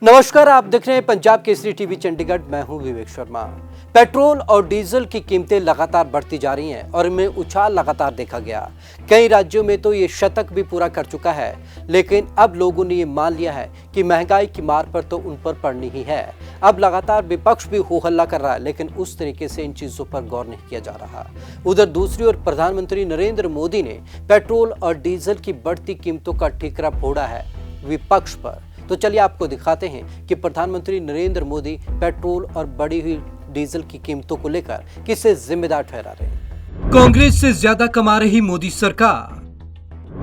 नमस्कार, आप देख रहे हैं पंजाब केसरी टीवी चंडीगढ़। मैं हूं विवेक शर्मा। पेट्रोल और डीजल की कीमतें लगातार बढ़ती जा रही हैं और इनमें उछाल लगातार देखा गया। कई राज्यों में तो ये शतक भी पूरा कर चुका है, लेकिन अब लोगों ने ये मान लिया है कि महंगाई की मार पर तो उन पर पड़नी ही है। अब लगातार विपक्ष भी हो हल्ला कर रहा है, लेकिन उस तरीके से इन चीजों पर गौर नहीं किया जा रहा। उधर दूसरी ओर प्रधानमंत्री नरेंद्र मोदी ने पेट्रोल और डीजल की बढ़ती कीमतों का ठीकरा फोड़ा है विपक्ष पर। तो चलिए आपको दिखाते हैं कि प्रधानमंत्री नरेंद्र मोदी पेट्रोल और बढ़ी हुई डीजल की कीमतों को लेकर किसे जिम्मेदार ठहरा रहे हैं। कांग्रेस से ज्यादा कमा रही मोदी सरकार,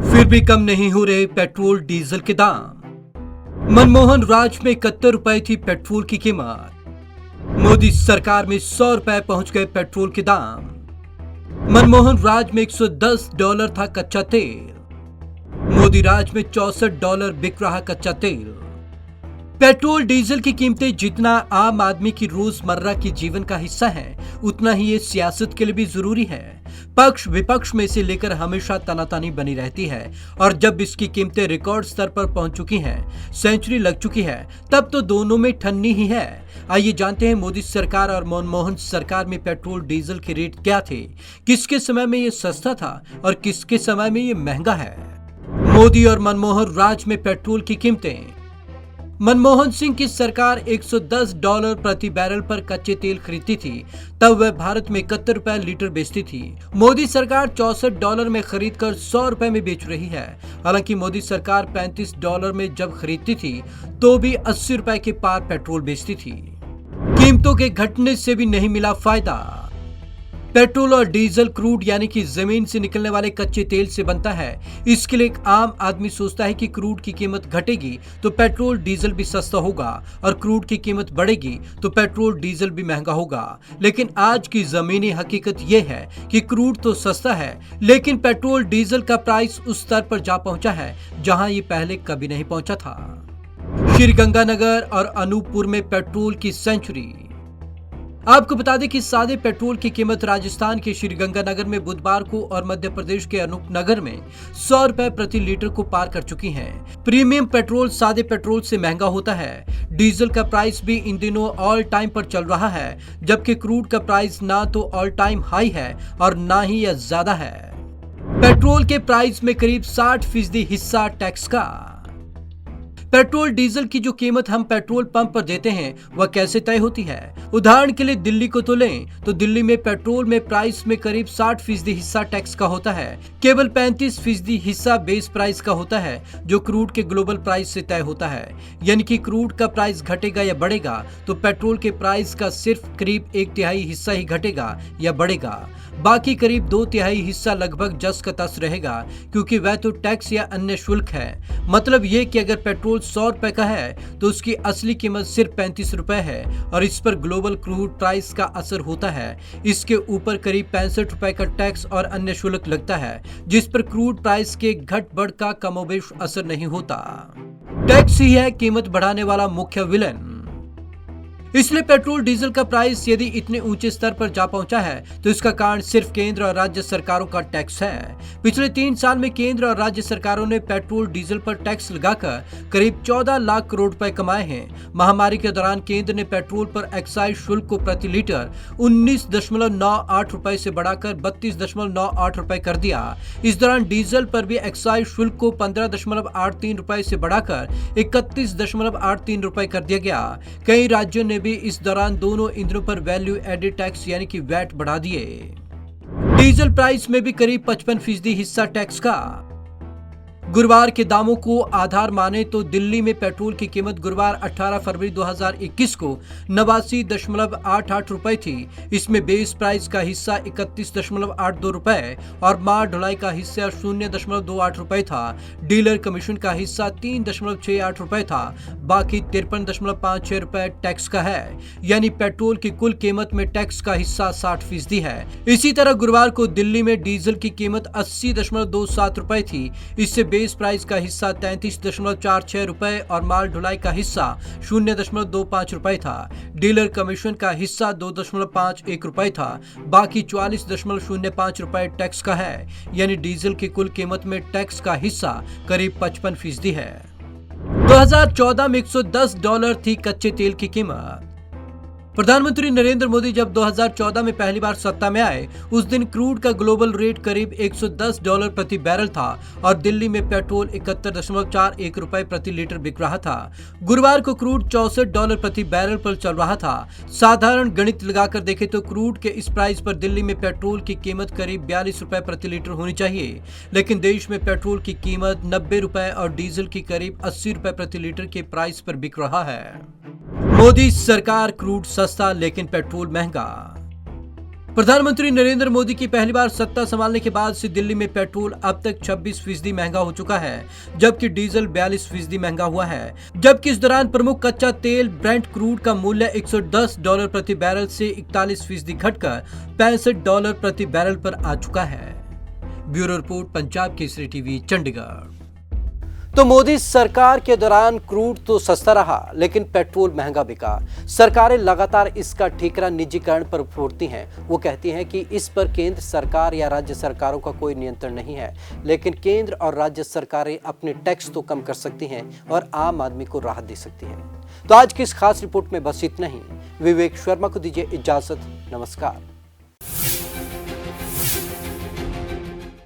फिर भी कम नहीं हो रहे पेट्रोल डीजल के दाम। मनमोहन राज में 71 रुपए थी पेट्रोल की कीमत, मोदी सरकार में 100 रुपए पहुंच गए पेट्रोल के दाम। मनमोहन राज में $110 था कच्चा तेल, मोदी राज में $64 बिक रहा कच्चा तेल। पेट्रोल डीजल की कीमतें जितना आम आदमी की रोजमर्रा की जीवन का हिस्सा है, उतना ही ये सियासत के लिए भी जरूरी है। पक्ष विपक्ष में से लेकर हमेशा तनातनी बनी रहती है और जब इसकी कीमतें रिकॉर्ड स्तर पर पहुंच चुकी हैं, सेंचुरी लग चुकी है, तब तो दोनों में ठन्नी ही है। आइए जानते हैं मोदी सरकार और मनमोहन सरकार में पेट्रोल डीजल के रेट क्या थे, किसके समय में ये सस्ता था और किसके समय में ये महंगा है। मोदी और मनमोहन राज में पेट्रोल की कीमतें। मनमोहन सिंह की सरकार $110 प्रति बैरल पर कच्चे तेल खरीदती थी, तब वह भारत में 71 रुपए लीटर बेचती थी। मोदी सरकार $64 में खरीदकर 100 रुपए में बेच रही है। हालांकि मोदी सरकार $35 में जब खरीदती थी तो भी 80 रुपए के पार पेट्रोल बेचती थी। कीमतों के घटने से भी नहीं मिला फायदा। पेट्रोल और डीजल क्रूड यानी कि जमीन से निकलने वाले कच्चे तेल से बनता है। इसके लिए एक आम आदमी सोचता है कि क्रूड की कीमत घटेगी तो पेट्रोल डीजल भी सस्ता होगा और क्रूड की कीमत बढ़ेगी तो पेट्रोल डीजल भी महंगा होगा। लेकिन आज की जमीनी हकीकत यह है कि क्रूड तो सस्ता है, लेकिन पेट्रोल डीजल का प्राइस उस स्तर पर जा पहुंचा है जहां ये पहले कभी नहीं पहुंचा था। श्रीगंगानगर और अनूपपुर में पेट्रोल की सेंचुरी। आपको बता दें कि सादे पेट्रोल की कीमत राजस्थान के श्रीगंगानगर में बुधवार को और मध्य प्रदेश के अनूपनगर में 100 रुपए प्रति लीटर को पार कर चुकी है। प्रीमियम पेट्रोल सादे पेट्रोल से महंगा होता है। डीजल का प्राइस भी इन दिनों ऑल टाइम पर चल रहा है, जबकि क्रूड का प्राइस ना तो ऑल टाइम हाई है और ना ही यह ज्यादा है। पेट्रोल के प्राइस में करीब 60% हिस्सा टैक्स का। पेट्रोल डीजल की जो कीमत हम पेट्रोल पंप पर देते हैं वह कैसे तय होती है। उदाहरण के लिए दिल्ली को तो लें तो दिल्ली में पेट्रोल में प्राइस में करीब 60% हिस्सा टैक्स का होता है। केवल 35% हिस्सा बेस प्राइस का होता है, जो क्रूड के ग्लोबल प्राइस से तय होता है। यानी कि क्रूड का प्राइस घटेगा या बढ़ेगा तो पेट्रोल के प्राइस का सिर्फ करीब 1/3 हिस्सा ही घटेगा या बढ़ेगा। बाकी करीब 2/3 हिस्सा लगभग जस का तस रहेगा, क्योंकि वह तो टैक्स या अन्य शुल्क है। मतलब ये कि अगर पेट्रोल 100 रुपए का है तो उसकी असली कीमत सिर्फ 35 रुपए है और इस पर ग्लोबल क्रूड प्राइस का असर होता है। इसके ऊपर करीब 65 रुपए का टैक्स और अन्य शुल्क लगता है, जिस पर क्रूड प्राइस के घट बढ़ का कमोबेश असर नहीं होता। टैक्स ही है कीमत बढ़ाने वाला मुख्य विलन। इसलिए पेट्रोल डीजल का प्राइस यदि इतने ऊंचे स्तर पर जा पहुंचा है तो इसका कारण सिर्फ केंद्र और राज्य सरकारों का टैक्स है। पिछले 3 साल में केंद्र और राज्य सरकारों ने पेट्रोल डीजल पर टैक्स लगाकर करीब 14 लाख करोड़ रुपए कमाए हैं। महामारी के दौरान केंद्र ने पेट्रोल पर एक्साइज शुल्क को प्रति लीटर 19.98 रुपए से बढ़ाकर 32.98 रुपए कर दिया। इस दौरान डीजल पर भी एक्साइज शुल्क को 15.83 रुपए से बढ़ाकर 31.83 रुपए कर दिया गया। कई राज्यों ने भी इस दौरान दोनों ईंधनों पर वैल्यू एडेड टैक्स यानी कि वैट बढ़ा दिए। डीजल प्राइस में भी करीब 55% हिस्सा टैक्स का। गुरुवार के दामों को आधार माने तो दिल्ली में पेट्रोल की कीमत गुरुवार 18 फरवरी 2021 को 89.88 रुपए थी। इसमें बेस प्राइस का हिस्सा 31.82 रुपए और मार ढुलाई का हिस्सा 0.28 रुपए था। डीलर कमीशन का हिस्सा 3.68 रुपए था। बाकी 53.56 रुपए टैक्स का है। यानी पेट्रोल की कुल कीमत में टैक्स का हिस्सा 60% है। इसी तरह गुरुवार को दिल्ली में डीजल की कीमत 80.27 रुपए थी। इससे बेस प्राइस का हिस्सा 33.46 रुपए और माल ढुलाई का हिस्सा 0.25 रुपए था। डीलर कमीशन का हिस्सा 2.51 रुपए था। बाकी 44.05 रुपए टैक्स का है। यानी डीजल की कुल कीमत में टैक्स का हिस्सा करीब 55% है। 2014 में $110 थी कच्चे तेल की कीमत। प्रधानमंत्री नरेंद्र मोदी जब 2014 में पहली बार सत्ता में आए, उस दिन क्रूड का ग्लोबल रेट करीब $110 प्रति बैरल था और दिल्ली में पेट्रोल 71.41 रुपए प्रति लीटर बिक रहा था। गुरुवार को क्रूड $64 प्रति बैरल पर चल रहा था। साधारण गणित लगाकर देखें तो क्रूड के इस प्राइस पर दिल्ली में पेट्रोल की कीमत करीब 42 रुपए प्रति लीटर होनी चाहिए, लेकिन देश में पेट्रोल की कीमत 90 रुपए और डीजल की करीब 80 रुपए प्रति लीटर के प्राइस पर बिक रहा है। मोदी सरकार, क्रूड सस्ता लेकिन पेट्रोल महंगा। प्रधानमंत्री नरेंद्र मोदी की पहली बार सत्ता संभालने के बाद से दिल्ली में पेट्रोल अब तक 26% महंगा हो चुका है, जबकि डीजल 42% महंगा हुआ है। जबकि इस दौरान प्रमुख कच्चा तेल ब्रेंट क्रूड का मूल्य $110 प्रति बैरल से 41% घटकर $65 प्रति बैरल पर आ चुका है। Bureau report, Punjab Kesari TV, Chandigarh. तो मोदी सरकार के दौरान क्रूड तो सस्ता रहा, लेकिन पेट्रोल महंगा बिका। सरकारें लगातार इसका ठीकरा निजीकरण पर फोड़ती हैं। वो कहती हैं कि इस पर केंद्र सरकार या राज्य सरकारों का कोई नियंत्रण नहीं है, लेकिन केंद्र और राज्य सरकारें अपने टैक्स तो कम कर सकती हैं और आम आदमी को राहत दे सकती हैं। तो आज की इस खास रिपोर्ट में बस इतना ही। विवेक शर्मा को दीजिए इजाजत। नमस्कार।